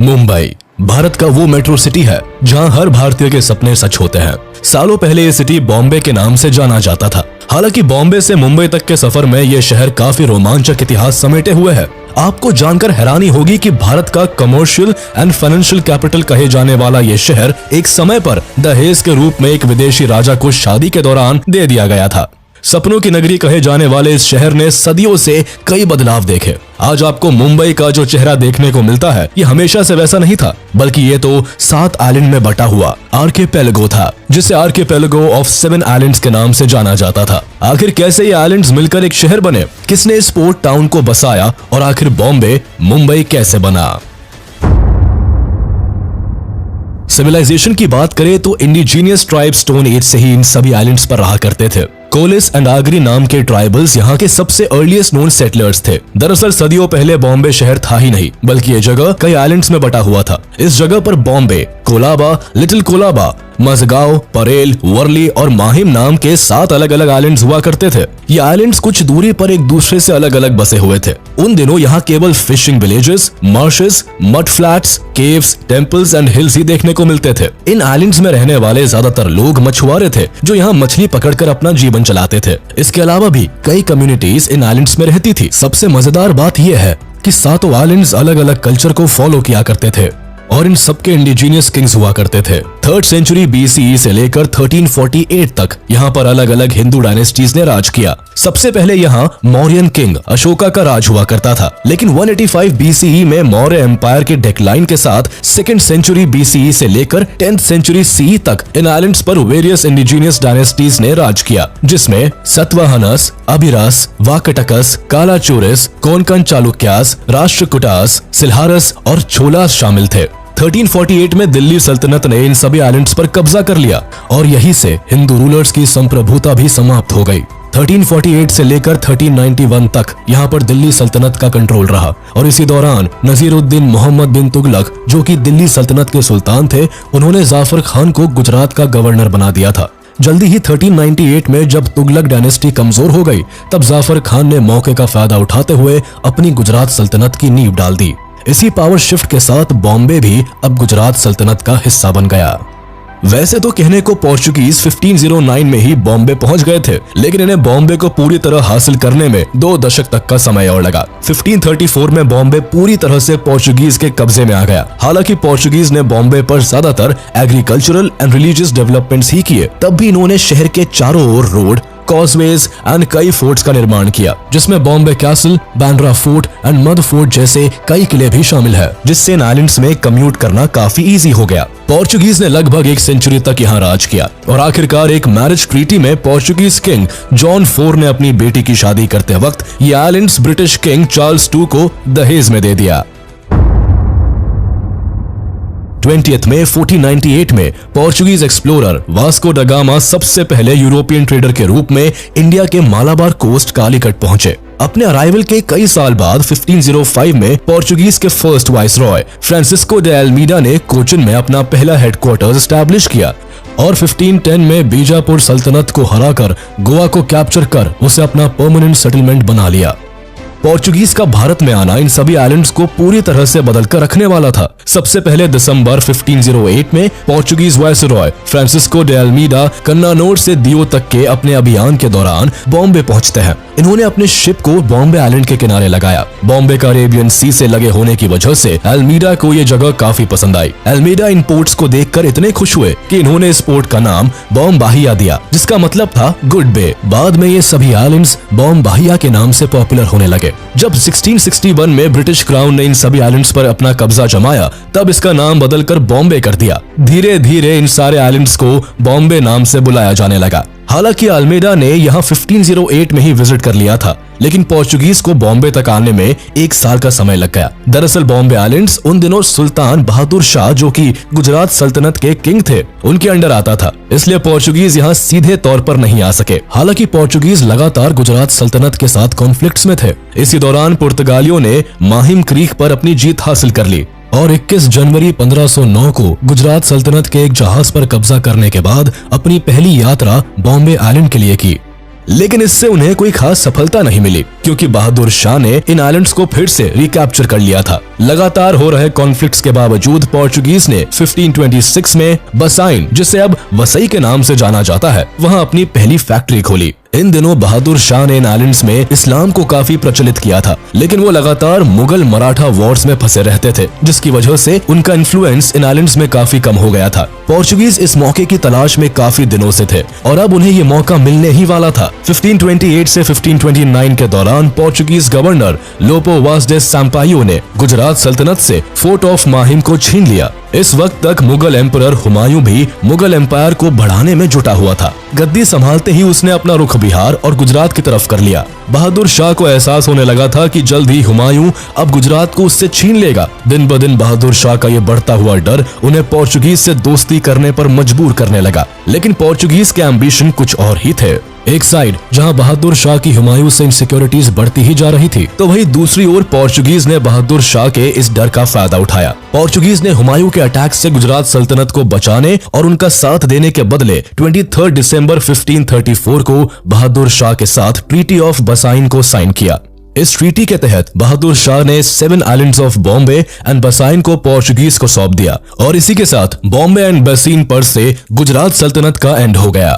मुंबई भारत का वो metro city है जहां हर भारतीय के सपने सच होते हैं। सालों पहले ये सिटी बॉम्बे के नाम से जाना जाता था। हालांकि बॉम्बे से मुंबई तक के सफर में ये शहर काफी रोमांचक इतिहास समेटे हुए है। आपको जानकर हैरानी होगी कि भारत का कमर्शियल एंड फाइनेंशियल कैपिटल कहे जाने वाला ये शहर एक समय पर दहेज के रूप में एक विदेशी राजा को शादी के दौरान दे दिया गया था। सपनों की नगरी कहे जाने वाले इस शहर ने सदियों से कई बदलाव देखे। आज आपको मुंबई का जो चेहरा देखने को मिलता है ये हमेशा से वैसा नहीं था, बल्कि ये तो 7 आइलैंड में बटा हुआ आर्किपेलागो था, जिसे आर्किपेलागो ऑफ 7 आइलैंड्स के नाम से जाना जाता था। आखिर कैसे ये आइलैंड्स मिलकर एक शहर बने, किसने इस पोर्ट टाउन को बसाया और आखिर बॉम्बे मुंबई कैसे बना। सिविलाइजेशन की बात करें तो इंडिजीनियस ट्राइब स्टोन एज से ही इन सभी आइलैंड्स पर रहा करते थे। कोलिस एंड आगरी नाम के ट्राइबल्स यहाँ के सबसे अर्लीस्ट नोन सेटलर्स थे। दरअसल सदियों पहले बॉम्बे शहर था ही नहीं, बल्कि ये जगह कई आइलैंड्स में बटा हुआ था। इस जगह पर बॉम्बे, कोलाबा, लिटिल कोलाबा, मजगांव, परेल, वर्ली और माहिम नाम के 7 अलग अलग आइलैंड्स हुआ करते थे। ये आइलैंड्स कुछ दूरी पर एक दूसरे से अलग अलग बसे हुए थे। उन दिनों यहाँ केवल fishing villages, marshes, mud flats, caves, temples and hills ही देखने को मिलते थे। इन आइलैंड्स में रहने वाले ज्यादातर लोग मछुआरे थे जो यहाँ मछली पकड़कर अपना जीवन चलाते थे। इसके अलावा भी कई कम्युनिटीज इन आइलैंड्स में रहती थी। सबसे मजेदार बात यह है कि 7 आइलैंड्स अलग अलग कल्चर को फॉलो किया करते थे और इन सबके इंडिजीनियस किंग्स हुआ करते थे। 3rd सेंचुरी BCE से लेकर 1348 तक यहाँ पर अलग अलग हिंदू डायनेस्टीज ने राज किया। सबसे पहले यहाँ मौर्यन किंग अशोका का राज हुआ करता था, लेकिन 185 BCE में मौर्य एम्पायर के डिक्लाइन के साथ 2nd सेंचुरी BCE से लेकर 10th सेंचुरी CE तक इन आइलैंड्स पर वेरियस इंडिजीनियस डायनेस्टीज ने राज किया, जिसमें सतवाहनस, अभिरास, वाकटकस, कालाचूरिस, कोंकण चालुक्यास, राष्ट्रकूटास, सिल्हारस और छोलास शामिल थे। 1348 में दिल्ली सल्तनत ने इन सभी आइलैंड्स पर कब्जा कर लिया और यहीं से हिंदू रूलर्स की संप्रभुता भी समाप्त हो गई। 1348 से लेकर 1391 तक यहाँ पर दिल्ली सल्तनत का कंट्रोल रहा और इसी दौरान नजीरुद्दीन मोहम्मद बिन तुगलक, जो कि दिल्ली सल्तनत के सुल्तान थे, उन्होंने जाफर खान को गुजरात का गवर्नर बना दिया था। जल्दी ही 1398 में जब तुगलक डायनेस्टी कमजोर हो गई, तब जाफर खान ने मौके का फायदा उठाते हुए अपनी गुजरात सल्तनत की नींव डाल दी। इसी पावर शिफ्ट के साथ बॉम्बे भी अब गुजरात सल्तनत का हिस्सा बन गया। वैसे तो कहने को पोर्चुगीज 1509 में ही बॉम्बे पहुंच गए थे, लेकिन इन्हें बॉम्बे को पूरी तरह हासिल करने में 2 दशक तक का समय और लगा। 1534 में बॉम्बे पूरी तरह से पोर्चुगीज के कब्जे में आ गया। हालांकि पोर्चुगीज ने बॉम्बे पर ज्यादातर एग्रीकल्चरल एंड रिलीजियस डेवलपमेंट्स ही किए, तब भी इन्होंने शहर के चारों ओर रोड, कॉजवेज एंड कई फोर्ट्स का निर्माण किया, जिसमें Bombay castle, Bandra fort and mud fort जैसे कई किले भी शामिल है, जिससे इन आइलैंड्स में कम्यूट करना काफी इजी हो गया। पोर्चुगीज ने लगभग 1 सेंचुरी तक यहाँ राज किया और आखिरकार एक मैरिज ट्रीटी में पोर्चुगीज किंग जॉन 4 ने अपनी बेटी की शादी करते वक्त ये आइलैंड्स ब्रिटिश किंग चार्ल्स 2 को दहेज में दे दिया। 20th में 1498 में Portuguese explorer Vasco da Gama सबसे पहले यूरोपियन ट्रेडर के रूप में इंडिया के मालाबार कोस्ट कालीकट पहुंचे। अपने अराइवल के कई साल बाद 1505 में पोर्चुगीज के first viceroy Francisco de Almeida ने कोचिन में अपना पहला हेडक्वार्टर्स एस्टैब्लिश किया और 1510 में बीजापुर सल्तनत को हराकर गोवा को कैप्चर कर उसे अपना परमानेंट सेटलमेंट बना लिया। पोर्चुगीज का भारत में आना इन सभी आइलैंड्स को पूरी तरह से बदल कर रखने वाला था। सबसे पहले दिसंबर 1508 में Portuguese viceroy Francisco de Almeida Cannanore से दियो तक के अपने अभियान के दौरान बॉम्बे पहुंचते हैं। इन्होंने अपने शिप को बॉम्बे आइलैंड के किनारे लगाया। बॉम्बे का अरेबियन सी से लगे होने की वजह से अल्मीडा को ये जगह काफी पसंद आई। अल्मीडा इन पोर्ट्स को देखकर इतने खुश हुए कि इन्होंने इस पोर्ट का नाम बॉम्बाहिया दिया, जिसका मतलब था गुड बे। बाद में ये सभी आइलैंड्स बॉम्बाहिया के नाम से पॉपुलर होने लगे। जब 1661 में ब्रिटिश क्राउन ने इन सभी आइलैंड्स पर अपना कब्जा जमाया, तब इसका नाम बदलकर बॉम्बे कर दिया। धीरे धीरे इन सारे आइलैंड्स को बॉम्बे नाम से बुलाया जाने लगा। हालांकि अल्मीडा ने यहाँ 1508 में ही विजिट कर लिया था, लेकिन पोर्चुगीज को बॉम्बे तक आने में 1 साल का समय लग गया। दरअसल बॉम्बे आइलैंड्स उन दिनों सुल्तान बहादुर शाह, जो कि गुजरात सल्तनत के किंग थे, उनके अंडर आता था, इसलिए पोर्चुगीज यहाँ सीधे तौर पर नहीं आ सके। हालांकि पोर्चुगीज लगातार गुजरात सल्तनत के साथ कॉन्फ्लिक्ट्स में थे। इसी दौरान पुर्तगालियों ने माहिम क्रीक पर अपनी जीत हासिल कर ली और 21 जनवरी 1509 को गुजरात सल्तनत के एक जहाज पर कब्जा करने के बाद अपनी पहली यात्रा बॉम्बे आइलैंड के लिए की। लेकिन इससे उन्हें कोई खास सफलता नहीं मिली, क्योंकि बहादुर शाह ने इन आइलैंड्स को फिर से रिकैप्चर कर लिया था। लगातार हो रहे कॉन्फ्लिक्ट्स के बावजूद पोर्चुगीज ने 1526 में बसाइन, जिसे अब वसई के नाम से जाना जाता है, वहां अपनी पहली फैक्ट्री खोली। इन दिनों बहादुर शाह ने इन आइलैंड्स में इस्लाम को काफी प्रचलित किया था, लेकिन वो लगातार मुगल मराठा वॉर्स में फंसे रहते थे, जिसकी वजह से उनका इन्फ्लुएंस इन आइलैंड्स में काफी कम हो गया था। पोर्चुगीज इस मौके की तलाश में काफी दिनों से थे और अब उन्हें ये मौका मिलने ही वाला था। 1528 से 1529 के दौरान पोर्चुगीज गवर्नर लोपो वास डे सैम्पायो ने गुजरात सल्तनत से फोर्ट ऑफ माहिम को छीन लिया। इस वक्त तक मुगल एम्परर हुमायूं भी मुगल एम्पायर को बढ़ाने में जुटा हुआ था। गद्दी संभालते ही उसने अपना रुख बिहार और गुजरात की तरफ कर लिया। बहादुर शाह को एहसास होने लगा था कि जल्द ही हुमायूं अब गुजरात को उससे छीन लेगा। दिन ब दिन बहादुर शाह का ये बढ़ता हुआ डर उन्हें पोर्चुगीज से दोस्ती करने पर मजबूर करने लगा, लेकिन पोर्चुगीज के एम्बिशन कुछ और ही थे। एक साइड जहां बहादुर शाह की हुमायूं से इनसिक्योरिटीज बढ़ती ही जा रही थी, तो वहीं दूसरी ओर पोर्चुगीज ने बहादुर शाह के इस डर का फायदा उठाया। पोर्चुगीज ने हुमायूं के अटैक से गुजरात सल्तनत को बचाने और उनका साथ देने के बदले 23 दिसंबर 1534 को बहादुर शाह के साथ ट्रीटी ऑफ बसाइन को साइन किया। इस ट्रीटी के तहत बहादुर शाह ने 7 आइलैंड्स ऑफ बॉम्बे एंड बसाइन को पोर्चुगीज को सौंप दिया और इसी के साथ बॉम्बे एंड बसीन पर से गुजरात सल्तनत का एंड हो गया।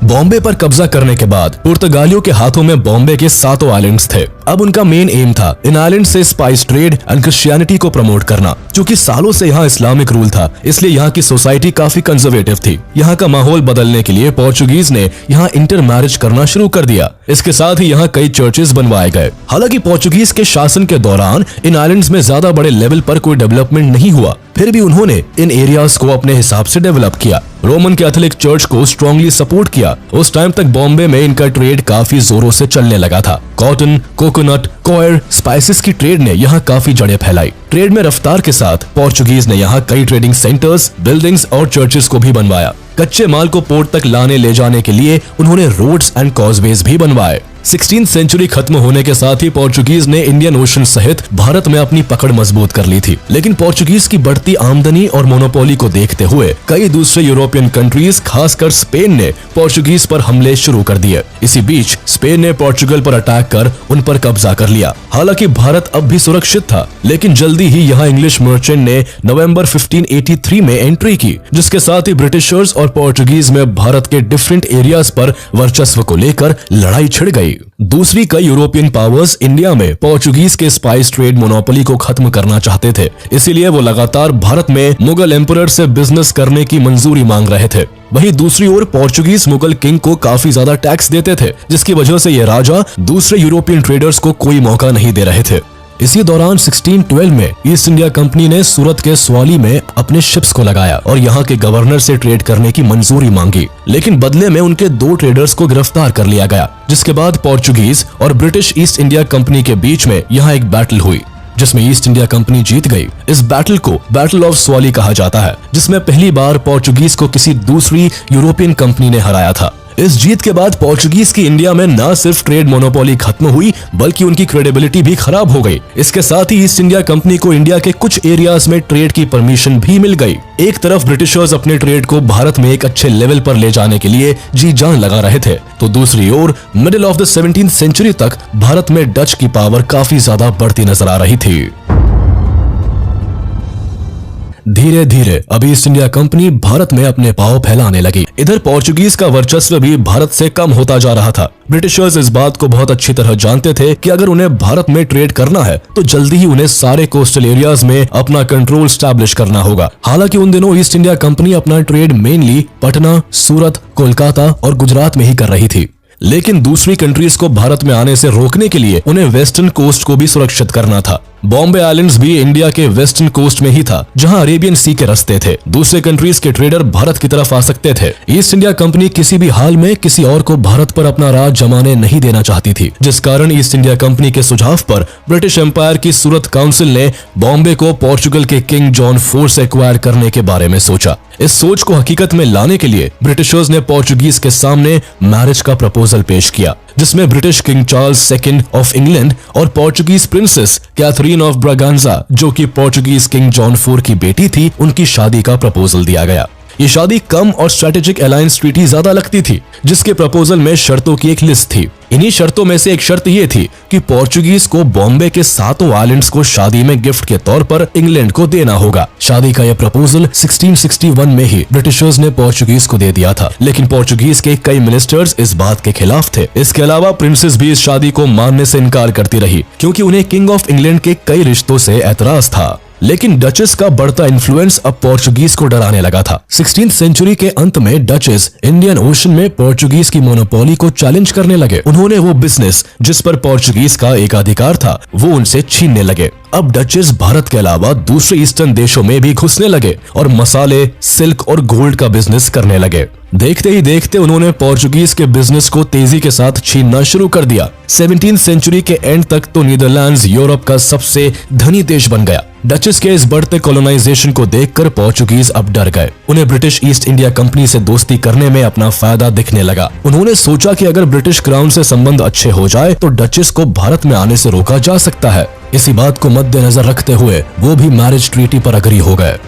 बॉम्बे पर कब्जा करने के बाद पुर्तगालियों के हाथों में बॉम्बे के 7 आइलैंड्स थे। अब उनका मेन एम था इन आइलैंड से स्पाइस ट्रेड एंड क्रिश्चियनिटी को प्रमोट करना। क्योंकि सालों से यहाँ इस्लामिक रूल था, इसलिए यहाँ की सोसाइटी काफी कंजर्वेटिव थी। यहाँ का माहौल बदलने के लिए पोर्चुगीज ने यहाँ इंटर मैरिज करना शुरू कर दिया। इसके साथ ही यहाँ कई चर्चेज बनवाए गए। हालांकि पोर्चुगीज के शासन के दौरान इन आइलैंड्स में ज्यादा बड़े लेवल पर कोई डेवलपमेंट नहीं हुआ, फिर भी उन्होंने इन एरियाज को अपने हिसाब से डेवलप किया। रोमन कैथोलिक चर्च को स्ट्रांगली सपोर्ट किया। उस टाइम तक बॉम्बे में इनका ट्रेड काफी जोरों से चलने लगा था। कॉटन, कोकोनट, कॉयर, स्पाइसेस की ट्रेड ने यहाँ काफी जड़ें फैलाई। ट्रेड में रफ्तार के साथ पोर्चुगीज ने यहाँ कई ट्रेडिंग सेंटर्स, बिल्डिंग्स और चर्चेस को भी बनवाया। कच्चे माल को पोर्ट तक लाने ले जाने के लिए उन्होंने रोड्स एंड कॉजवेज भी बनवाए। 16th सेंचुरी खत्म होने के साथ ही पोर्चुगीज ने इंडियन ओशन सहित भारत में अपनी पकड़ मजबूत कर ली थी। लेकिन पोर्चुगीज की बढ़ती आमदनी और मोनोपोली को देखते हुए कई दूसरे यूरोपियन कंट्रीज, खासकर स्पेन ने पोर्चुगीज पर हमले शुरू कर दिए। इसी बीच स्पेन ने पोर्चुगल पर अटैक कर उन पर कब्जा कर लिया। हालांकि भारत अब भी सुरक्षित था, लेकिन जल्दी ही यहाँ इंग्लिश मर्चेंट ने नवंबर 1583 में एंट्री की, जिसके साथ ही ब्रिटिशर्स और पोर्चुगीज में भारत के डिफरेंट एरियाज पर वर्चस्व को लेकर लड़ाई छिड़ गई। दूसरी कई यूरोपियन पावर्स इंडिया में पोर्चुगीज के स्पाइस ट्रेड मोनोपोली को खत्म करना चाहते थे, इसीलिए वो लगातार भारत में मुगल एम्परर से बिजनेस करने की मंजूरी मांग रहे थे। वहीं दूसरी ओर पोर्चुगीज मुगल किंग को काफी ज्यादा टैक्स देते थे, जिसकी वजह से ये राजा दूसरे यूरोपियन ट्रेडर्स को कोई मौका नहीं दे रहे थे। इसी दौरान 1612 में ईस्ट इंडिया कंपनी ने सूरत के स्वाली में अपने शिप्स को लगाया और यहाँ के गवर्नर से ट्रेड करने की मंजूरी मांगी, लेकिन बदले में उनके 2 ट्रेडर्स को गिरफ्तार कर लिया गया। जिसके बाद पोर्चुगीज और ब्रिटिश ईस्ट इंडिया कंपनी के बीच में यहाँ एक बैटल हुई, जिसमें ईस्ट इंडिया कंपनी जीत गई। इस बैटल को बैटल ऑफ स्वाली कहा जाता है, जिसमें पहली बार पोर्चुगीज को किसी दूसरी यूरोपियन कंपनी ने हराया था। इस जीत के बाद पोर्चुगीज की इंडिया में न सिर्फ ट्रेड मोनोपोली खत्म हुई, बल्कि उनकी क्रेडिबिलिटी भी खराब हो गई। इसके साथ ही ईस्ट इंडिया कंपनी को इंडिया के कुछ एरियाज में ट्रेड की परमिशन भी मिल गई। एक तरफ ब्रिटिशर्स अपने ट्रेड को भारत में एक अच्छे लेवल पर ले जाने के लिए जी जान लगा रहे थे, तो दूसरी ओर middle of the 17th century तक भारत में डच की पावर काफी ज्यादा बढ़ती नजर आ रही थी। धीरे धीरे अब ईस्ट इंडिया कंपनी भारत में अपने पांव फैलाने लगी। इधर पोर्चुगीज का वर्चस्व भी भारत से कम होता जा रहा था। ब्रिटिशर्स इस बात को बहुत अच्छी तरह जानते थे कि अगर उन्हें भारत में ट्रेड करना है तो जल्दी ही उन्हें सारे कोस्टल एरियाज में अपना कंट्रोल स्टैब्लिश करना होगा। हालांकि उन दिनों ईस्ट इंडिया कंपनी अपना ट्रेड मेनली पटना, सूरत, कोलकाता और गुजरात में ही कर रही थी। लेकिन दूसरी कंट्रीज को भारत में आने से रोकने के लिए उन्हें वेस्टर्न कोस्ट को भी सुरक्षित करना था। बॉम्बे आइलैंड्स भी इंडिया के वेस्टर्न कोस्ट में ही था, जहां अरेबियन सी के रास्ते थे। दूसरे कंट्रीज के ट्रेडर भारत की तरफ आ सकते थे। ईस्ट इंडिया कंपनी किसी भी हाल में किसी और को भारत पर अपना राज जमाने नहीं देना चाहती थी, जिस कारण ईस्ट इंडिया कंपनी के सुझाव पर ब्रिटिश एम्पायर की सूरत काउंसिल ने बॉम्बे को पोर्चुगल के किंग जॉन 4 से एक्वायर करने के बारे में सोचा। इस सोच को हकीकत में लाने के लिए ब्रिटिशर्स ने पोर्चुगीज के सामने मैरिज का प्रपोजल पेश किया, जिसमें British king Charles II of England और Portuguese princess Catherine of Braganza, जो कि पोर्चुगीज किंग जॉन 4 की बेटी थी, उनकी शादी का प्रपोजल दिया गया। ये शादी कम और स्ट्रेटेजिक अलायंस ट्रीटी ज्यादा लगती थी, जिसके प्रपोजल में शर्तों की एक लिस्ट थी। इन्हीं शर्तों में से एक शर्त ये थी कि पोर्चुगीज को बॉम्बे के 7 आइलैंड्स को शादी में गिफ्ट के तौर पर इंग्लैंड को देना होगा। शादी का यह प्रपोजल 1661 में ही ब्रिटिशर्स ने पोर्चुगीज को दे दिया था, लेकिन पोर्चुगीज के कई मिनिस्टर्स इस बात के खिलाफ थे। इसके अलावा प्रिंसेस भी इस शादी को मानने से इनकार करती रही, क्योंकि उन्हें किंग ऑफ इंग्लैंड के कई रिश्तों से ऐतराज था। लेकिन डचेस का बढ़ता इन्फ्लुएंस अब पोर्चुगीज को डराने लगा था। 16th सेंचुरी के अंत में डचेस इंडियन ओशन में पोर्चुगीज की मोनोपोली को चैलेंज करने लगे। उन्होंने वो बिजनेस जिस पर पोर्चुगीज का एकाधिकार था वो उनसे छीनने लगे। अब डचेस भारत के अलावा दूसरे ईस्टर्न देशों में भी घुसने लगे और मसाले, सिल्क और गोल्ड का बिजनेस करने लगे। देखते ही देखते उन्होंने पोर्चुगीज के बिजनेस को तेजी के साथ छीनना शुरू कर दिया। 17th सेंचुरी के एंड तक तो नीदरलैंड्स यूरोप का सबसे धनी देश बन गया। डचेस के इस बढ़ते कॉलोनाइजेशन को देखकर पोर्चुगीज अब डर गए। उन्हें ब्रिटिश ईस्ट इंडिया कंपनी से दोस्ती करने में अपना फायदा दिखने लगा। उन्होंने सोचा कि अगर ब्रिटिश क्राउन से संबंध अच्छे हो जाए तो डचेस को भारत में आने से रोका जा सकता है। इसी बात को मद्देनजर रखते हुए वो भी मैरिज ट्रीटी पर अग्री हो गए।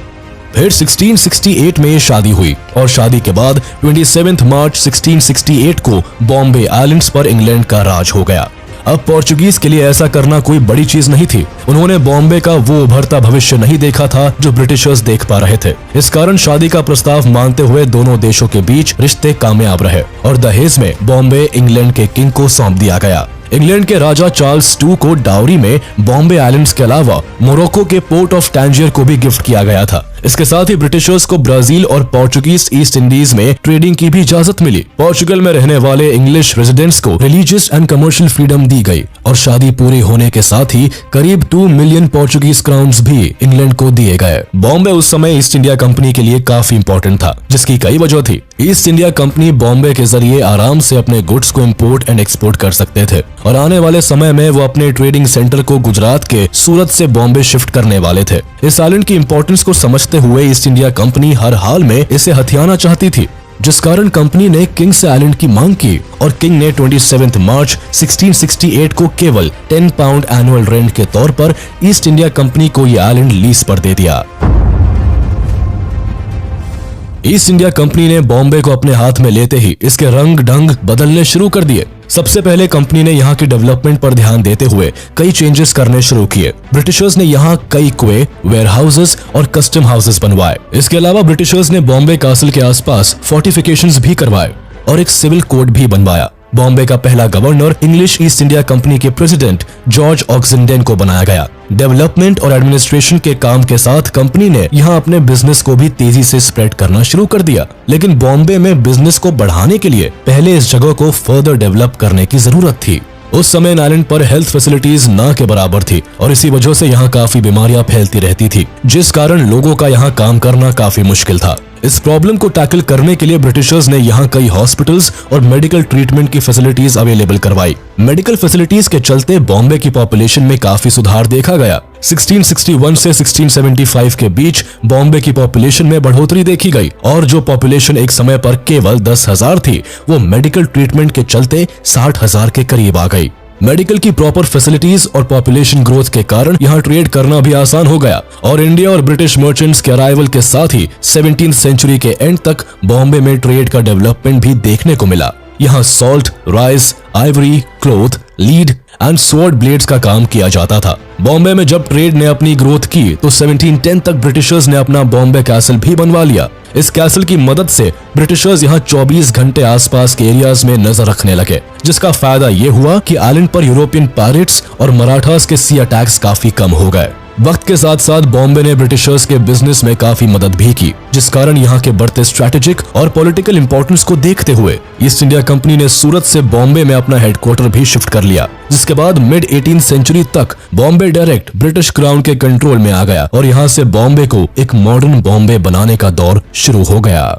फिर 1668 में शादी हुई और शादी के बाद 27 मार्च 1668 को बॉम्बे आइलैंड्स पर इंग्लैंड का राज हो गया। अब पोर्चुगीज के लिए ऐसा करना कोई बड़ी चीज नहीं थी। उन्होंने बॉम्बे का वो उभरता भविष्य नहीं देखा था जो ब्रिटिशर्स देख पा रहे थे। इस कारण शादी का प्रस्ताव मानते हुए दोनों देशों के बीच रिश्ते कामयाब रहे और दहेज में बॉम्बे इंग्लैंड के किंग को सौंप दिया गया। इंग्लैंड के राजा चार्ल्स II को डाउरी में बॉम्बे आइलैंड्स के अलावा मोरक्को के पोर्ट ऑफ टैंजियर को भी गिफ्ट किया गया था। इसके साथ ही ब्रिटिशर्स को ब्राजील और पोर्चुगीज ईस्ट इंडीज में ट्रेडिंग की भी इजाजत मिली। पोर्चुगल में रहने वाले इंग्लिश रेजिडेंट्स को रिलीजियस एंड कमर्शियल फ्रीडम दी गई और शादी पूरी होने के साथ ही करीब 2 मिलियन पोर्चुगीज क्राउन्स भी इंग्लैंड को दिए गए। बॉम्बे उस समय ईस्ट इंडिया कंपनी के लिए काफी इंपॉर्टेंट था, जिसकी कई वजह थी। ईस्ट इंडिया कंपनी बॉम्बे के जरिए आराम से अपने गुड्स को इम्पोर्ट एंड एक्सपोर्ट कर सकते थे और आने वाले समय में वो अपने ट्रेडिंग सेंटर को गुजरात के सूरत से बॉम्बे शिफ्ट करने वाले थे। इस आइलैंड की इंपॉर्टेंस को समझते हुए ईस्ट इंडिया कंपनी हर हाल में इसे हथियाना चाहती थी, जिस कारण कंपनी ने किंग से आइलैंड की मांग की और किंग ने 27 मार्च 1668 को केवल 10 पाउंड एनुअल रेंट के तौर पर ईस्ट इंडिया कंपनी को यह आइलैंड लीज पर दे दिया। ईस्ट इंडिया कंपनी ने बॉम्बे को अपने हाथ में लेते ही इसके रंग ढंग बदलने शुरू कर दिए। सबसे पहले कंपनी ने यहाँ की डेवलपमेंट पर ध्यान देते हुए कई चेंजेस करने शुरू किए। ब्रिटिशर्स ने यहाँ कई कुएं, वेयर हाउसेस और कस्टम हाउसेस बनवाए। इसके अलावा ब्रिटिशर्स ने बॉम्बे कासल के आसपास फोर्टिफिकेशंस भी करवाए और एक सिविल कोड भी बनवाया। बॉम्बे का पहला governor English east India company के प्रेसिडेंट जॉर्ज ऑक्सेंडेन को बनाया गया। डेवलपमेंट और एडमिनिस्ट्रेशन के काम के साथ कंपनी ने यहाँ अपने बिजनेस को भी तेजी से स्प्रेड करना शुरू कर दिया। लेकिन बॉम्बे में बिजनेस को बढ़ाने के लिए पहले इस जगह को फर्दर डेवलप करने की जरूरत थी। उस समय आइलैंड पर हेल्थ फैसिलिटीज ना के बराबर थी और इसी वजह से यहाँ काफी बीमारियां फैलती रहती थी, जिस कारण लोगों का यहाँ काम करना काफी मुश्किल था। इस प्रॉब्लम को टैकल करने के लिए ब्रिटिशर्स ने यहाँ कई हॉस्पिटल्स और मेडिकल ट्रीटमेंट की फैसिलिटीज अवेलेबल करवाई। मेडिकल फैसिलिटीज के चलते बॉम्बे की पॉपुलेशन में काफी सुधार देखा गया। 1661 से 1675 के बीच बॉम्बे की पॉपुलेशन में बढ़ोतरी देखी गई और जो पॉपुलेशन एक समय पर केवल 10,000 थी, वो मेडिकल ट्रीटमेंट के चलते 60,000 के करीब आ गई। मेडिकल की प्रॉपर फैसिलिटीज और पॉपुलेशन ग्रोथ के कारण यहाँ ट्रेड करना भी आसान हो गया और इंडिया और ब्रिटिश मर्चेंट्स के अराइवल के साथ ही 17th सेंचुरी के एंड तक बॉम्बे में ट्रेड का डेवलपमेंट भी देखने को मिला। यहाँ salt, rice, Ivory, cloth, lead and sword blades का काम किया जाता था। बॉम्बे में जब ट्रेड ने अपनी ग्रोथ की तो 1710 तक ब्रिटिशर्स ने अपना बॉम्बे कैसल भी बनवा लिया। इस कैसल की मदद से ब्रिटिशर्स यहाँ 24 घंटे आसपास के एरियाज में नजर रखने लगे, जिसका फायदा ये हुआ कि आइलैंड पर यूरोपियन पायरेट्स और मराठास के सी अटैक्स काफी कम हो गए। वक्त के साथ साथ बॉम्बे ने ब्रिटिशर्स के बिजनेस में काफी मदद भी की, जिस कारण यहाँ के बढ़ते स्ट्रैटेजिक और पॉलिटिकल इंपॉर्टेंस को देखते हुए ईस्ट इंडिया कंपनी ने सूरत से बॉम्बे में अपना हेडक्वार्टर भी शिफ्ट कर लिया, जिसके बाद मिड 18th सेंचुरी तक बॉम्बे डायरेक्ट ब्रिटिश क्राउन के कंट्रोल में आ गया और यहाँ से बॉम्बे को एक मॉडर्न बॉम्बे बनाने का दौर शुरू हो गया।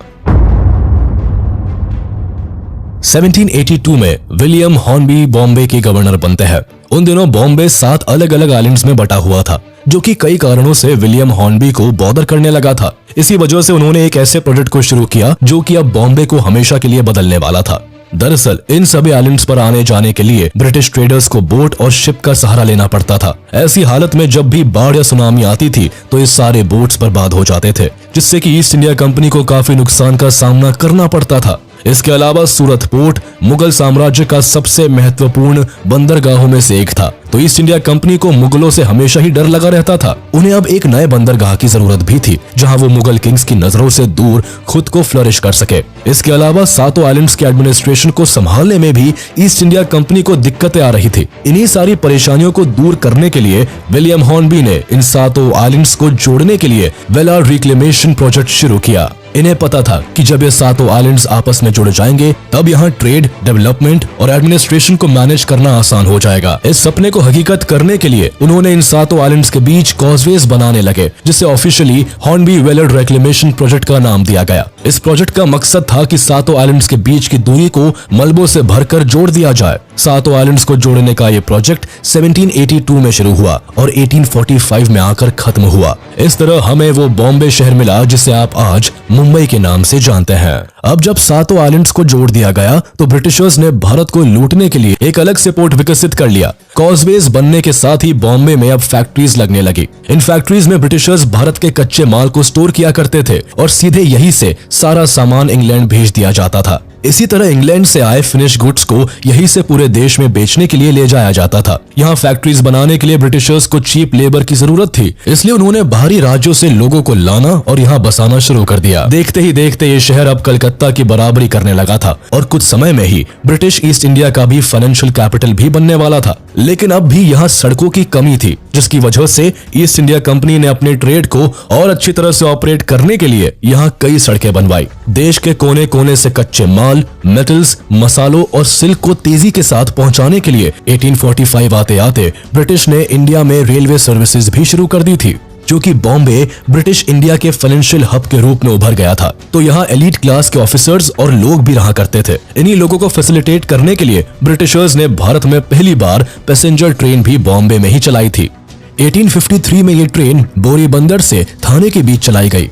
1782 में विलियम हॉर्नबी बॉम्बे के गवर्नर बनते हैं। उन दिनों बॉम्बे 7 अलग अलग आइलैंड्स में बटा हुआ था, जो कि कई कारणों से विलियम हॉर्नबी को बॉदर करने लगा था। इसी वजह से उन्होंने एक ऐसे प्रोजेक्ट को शुरू किया जो कि अब बॉम्बे को हमेशा के लिए बदलने वाला था। दरअसल इन सभी आइलैंड्स पर आने जाने के लिए ब्रिटिश ट्रेडर्स को बोट और शिप का सहारा लेना पड़ता था। ऐसी हालत में जब भी बाढ़ या सुनामी आती थी तो ये सारे बोट्स बर्बाद हो जाते थे, जिससे कि ईस्ट इंडिया कंपनी को काफी नुकसान का सामना करना पड़ता था। इसके अलावा सूरत पोर्ट मुगल साम्राज्य का सबसे महत्वपूर्ण बंदरगाहों में से एक था, तो ईस्ट इंडिया कंपनी को मुगलों से हमेशा ही डर लगा रहता था। उन्हें अब एक नए बंदरगाह की जरूरत भी थी, जहां वो मुगल किंग्स की नजरों से दूर खुद को फ्लरिश कर सके। इसके अलावा सातों आइलैंड्स के एडमिनिस्ट्रेशन को संभालने में भी ईस्ट इंडिया कंपनी को दिक्कतें आ रही थी। इन्हीं सारी परेशानियों को दूर करने के लिए विलियम हॉर्नबी ने इन सातों आइलैंड्स को जोड़ने के लिए वेलार रिक्लेमेशन प्रोजेक्ट शुरू किया। इन्हें पता था कि जब ये सातों आइलैंड्स आपस में जुड़ जाएंगे तब यहाँ ट्रेड, डेवलपमेंट और एडमिनिस्ट्रेशन को मैनेज करना आसान हो जाएगा। इस सपने को हकीकत करने के लिए उन्होंने इन सातों आइलैंड्स के बीच कॉजवेज बनाने लगे, जिसे officially Hornby Vellard reclamation project का नाम दिया गया। इस प्रोजेक्ट का मकसद था कि सातों आइलैंड्स के बीच की दूरी को मलबों से भरकर जोड़ दिया जाए। सातों आइलैंड्स को जोड़ने का ये प्रोजेक्ट 1782 में शुरू हुआ और 1845 में आकर खत्म हुआ। इस तरह हमें वो बॉम्बे शहर मिला जिसे आप आज मुंबई के नाम से जानते हैं। अब जब सातों आइलैंड्स को जोड़ दिया गया तो ब्रिटिशर्स ने भारत को लूटने के लिए एक अलग से पोर्ट विकसित कर लिया। कॉजवेज बनने के साथ ही बॉम्बे में अब फैक्ट्रीज लगने लगी। इन फैक्ट्रीज में ब्रिटिशर्स भारत के कच्चे माल को स्टोर किया करते थे और सीधे यहीं से सारा सामान इंग्लैंड भेज दिया जाता था। इसी तरह इंग्लैंड से आए फिनिश गुड्स को यहीं से पूरे देश में बेचने के लिए ले जाया जाता था। यहाँ फैक्ट्रीज बनाने के लिए ब्रिटिशर्स को चीप लेबर की जरूरत थी, इसलिए उन्होंने बाहरी राज्यों से लोगों को लाना और यहाँ बसाना शुरू कर दिया। देखते ही देखते ये शहर अब कलकत्ता की बराबरी करने लगा था और कुछ समय में ही ब्रिटिश ईस्ट इंडिया का भी फाइनेंशियल कैपिटल भी बनने वाला था। लेकिन अब भी यहाँ सड़कों की कमी थी, जिसकी वजह से ईस्ट इंडिया कंपनी ने अपने ट्रेड को और अच्छी तरह से ऑपरेट करने के लिए यहाँ कई सड़कें बनवाई। देश के कोने कोने से कच्चे माल, मेटल्स, मसालों और सिल्क को तेजी के साथ पहुंचाने के लिए 1845 आते आते ब्रिटिश ने इंडिया में रेलवे सर्विसेज भी शुरू कर दी थी, जो कि बॉम्बे ब्रिटिश इंडिया के फाइनेंशियल हब के रूप में उभर गया था। तो यहाँ एलीट क्लास के ऑफिसर्स और लोग भी रहा करते थे। इन्हीं लोगों को फैसिलिटेट करने के लिए ब्रिटिशर्स ने भारत में पहली बार पैसेंजर ट्रेन भी बॉम्बे में ही चलाई थी। 1853 में ये ट्रेन बोरीबंदर से थाने के बीच चलाई गई।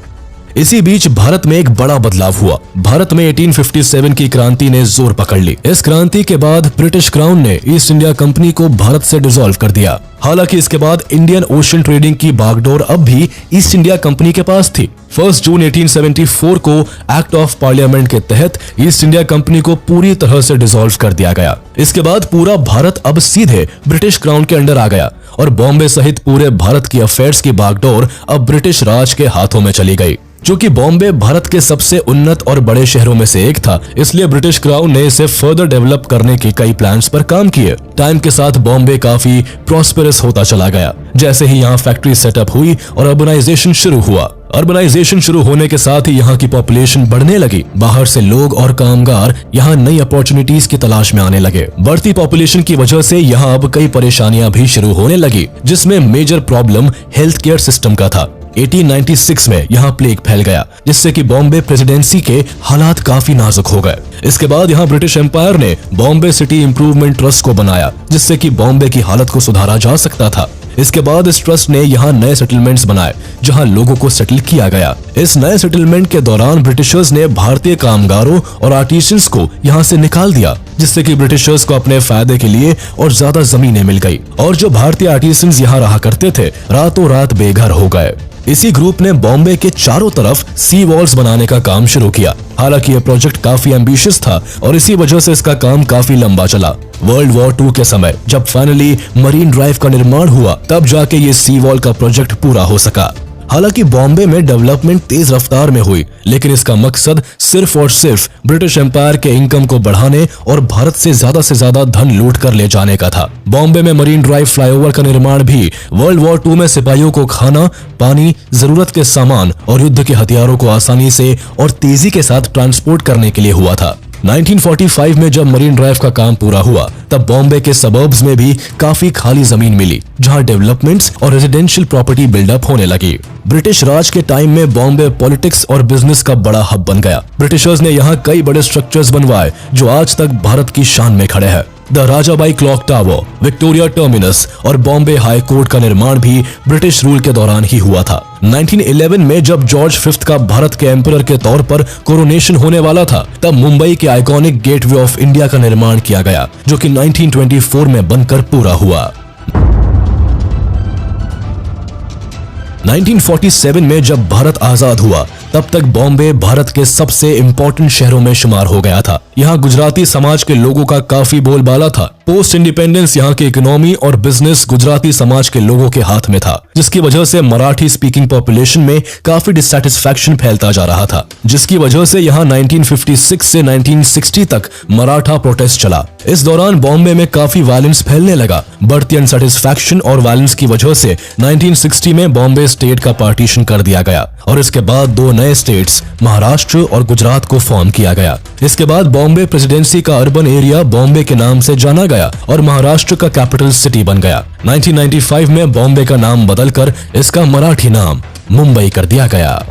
इसी बीच भारत में एक बड़ा बदलाव हुआ। भारत में 1857 की क्रांति ने जोर पकड़ ली। इस क्रांति के बाद ब्रिटिश क्राउन ने ईस्ट इंडिया कंपनी को भारत से डिसॉल्व कर दिया। हालांकि इसके बाद इंडियन ओशन ट्रेडिंग की बागडोर अब भी ईस्ट इंडिया कंपनी के पास थी। 1 जून 1874 को एक्ट ऑफ पार्लियामेंट के तहत ईस्ट इंडिया कंपनी को पूरी तरह से डिसॉल्व कर दिया गया। इसके बाद पूरा भारत अब सीधे ब्रिटिश क्राउन के अंडर आ गया और बॉम्बे सहित पूरे भारत की अफेयर्स की बागडोर अब ब्रिटिश राज के हाथों में चली गई। क्योंकि बॉम्बे भारत के सबसे उन्नत और बड़े शहरों में से एक था, इसलिए ब्रिटिश क्राउन ने इसे फर्दर डेवलप करने के कई प्लान्स पर काम किए। टाइम के साथ बॉम्बे काफी प्रॉस्पेरस होता चला गया। जैसे ही यहाँ फैक्ट्री सेटअप हुई और अर्बनाइजेशन शुरू हुआ। अर्बनाइजेशन शुरू होने के साथ ही यहाँ की पॉपुलेशन बढ़ने लगी। बाहर से लोग और कामगार यहाँ नई अपॉर्चुनिटीज की तलाश में आने लगे। बढ़ती पॉपुलेशन की वजह से यहाँ अब कई परेशानियां भी शुरू होने लगी, जिसमें major problem health care system का था। 1896 में यहाँ प्लेग फैल गया, जिससे कि बॉम्बे प्रेसिडेंसी के हालात काफी नाजुक हो गए। इसके बाद यहाँ ब्रिटिश एम्पायर ने बॉम्बे सिटी इंप्रूवमेंट ट्रस्ट को बनाया, जिससे कि बॉम्बे की हालत को सुधारा जा सकता था। इसके बाद इस ट्रस्ट ने यहाँ नए सेटलमेंट्स बनाए, जहाँ लोगों को सेटल किया गया। इस नए सेटलमेंट के दौरान ब्रिटिशर्स ने भारतीय कामगारों और आर्टिसंस को यहाँ से निकाल दिया, जिससे कि ब्रिटिशर्स को अपने फायदे के लिए और ज्यादा जमीनें मिल गई और जो भारतीय आर्टिसंस यहाँ रहा करते थे रातों रात बेघर हो गए। इसी ग्रुप ने बॉम्बे के चारों तरफ सी वॉल्स बनाने का काम शुरू किया। हालांकि यह प्रोजेक्ट काफी एम्बिशियस था और इसी वजह से इसका काम काफी लंबा चला। वर्ल्ड वॉर 2 के समय जब फाइनली मरीन ड्राइव का निर्माण हुआ, तब जाके ये सी वॉल का प्रोजेक्ट पूरा हो सका। हालांकि बॉम्बे में डेवलपमेंट तेज रफ्तार में हुई, लेकिन इसका मकसद सिर्फ और सिर्फ ब्रिटिश एम्पायर के इनकम को बढ़ाने और भारत से ज्यादा धन लूट कर ले जाने का था। बॉम्बे में मरीन ड्राइव फ्लाईओवर का निर्माण भी वर्ल्ड वॉर 2 में सिपाहियों को खाना, पानी, जरूरत के सामान और युद्ध के हथियारों को आसानी से और तेजी के साथ ट्रांसपोर्ट करने के लिए हुआ था। 1945 में जब मरीन ड्राइव का काम पूरा हुआ, तब बॉम्बे के सबर्ब्स में भी काफी खाली जमीन मिली, जहां डेवलपमेंट्स और रेजिडेंशियल प्रॉपर्टी बिल्डअप होने लगी। ब्रिटिश राज के टाइम में बॉम्बे पॉलिटिक्स और बिजनेस का बड़ा हब बन गया। ब्रिटिशर्स ने यहाँ कई बड़े स्ट्रक्चर्स बनवाए जो आज तक भारत की शान में खड़े हैं। The Rajabai clock tower, Victoria terminus और बॉम्बे हाई कोर्ट का निर्माण भी ब्रिटिश रूल के दौरान ही हुआ था। 1911 में जब जॉर्ज फिफ्थ का भारत के एम्परर के तौर पर कोरोनेशन होने वाला था, तब मुंबई के आइकॉनिक गेटवे ऑफ इंडिया का निर्माण किया गया, जो कि 1924 में बनकर पूरा हुआ। 1947 में जब भारत आजाद हुआ, तब तक बॉम्बे भारत के सबसे इम्पोर्टेंट शहरों में शुमार हो गया था। यहाँ गुजराती समाज के लोगों का काफी बोलबाला था। पोस्ट इंडिपेंडेंस यहाँ की इकोनॉमी और बिजनेस गुजराती समाज के लोगों के हाथ में था, जिसकी वजह से मराठी स्पीकिंग पॉपुलेशन में काफी डिससैटिस्फैक्शन फैलता जा रहा था, जिसकी वजह से यहाँ 1956 से 1960 तक मराठा प्रोटेस्ट चला। इस दौरान बॉम्बे में काफी वायलेंस फैलने लगा। बढ़ती अनसैटिस्फैक्शन और वायलेंस की वजह से 1960 में बॉम्बे स्टेट का पार्टीशन कर दिया गया और इसके बाद दो नए स्टेट्स महाराष्ट्र और गुजरात को फॉर्म किया गया। इसके बाद बॉम्बे प्रेसिडेंसी का अर्बन एरिया बॉम्बे के नाम से जाना गया और महाराष्ट्र का कैपिटल सिटी बन गया। 1995 में बॉम्बे का नाम बदलकर इसका मराठी नाम मुंबई कर दिया गया।